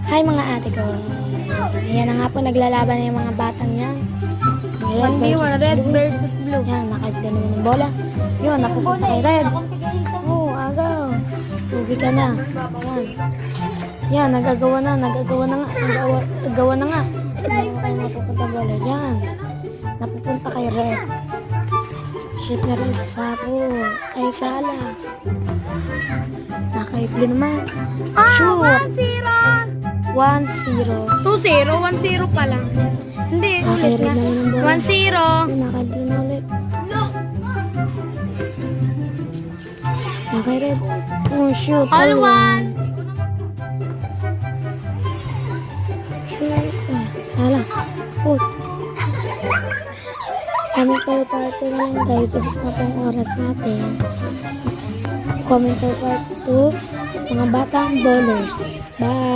Hi mga ate ko. Ayan na nga po, naglalaban na yung mga batang yan. Red versus blue. Yan, nakagda naman ng bola. Yun, napupunta kay red. Oo, agaw. Tugi ka na. Yan. Yan, nagagawa na nga. Nagagawa na nga. Napupunta bola. Yan. Napupunta kay red. Shoot na red. Sapo. Ay, sala. Nakay blue naman. Shoot. 1-0. 1-0. 2-0. 1-0 pala. Hindi. Nakay red naman ng bola. 1-0. Yun, nakay blue na ulit. Nakay red. Oh, shoot. All one. Shoot. Sala. Post. Comment tayo part 2 na lang guys. Ubus na pong oras natin. Comment tayo part 2. Mga batang bowlers. Bye.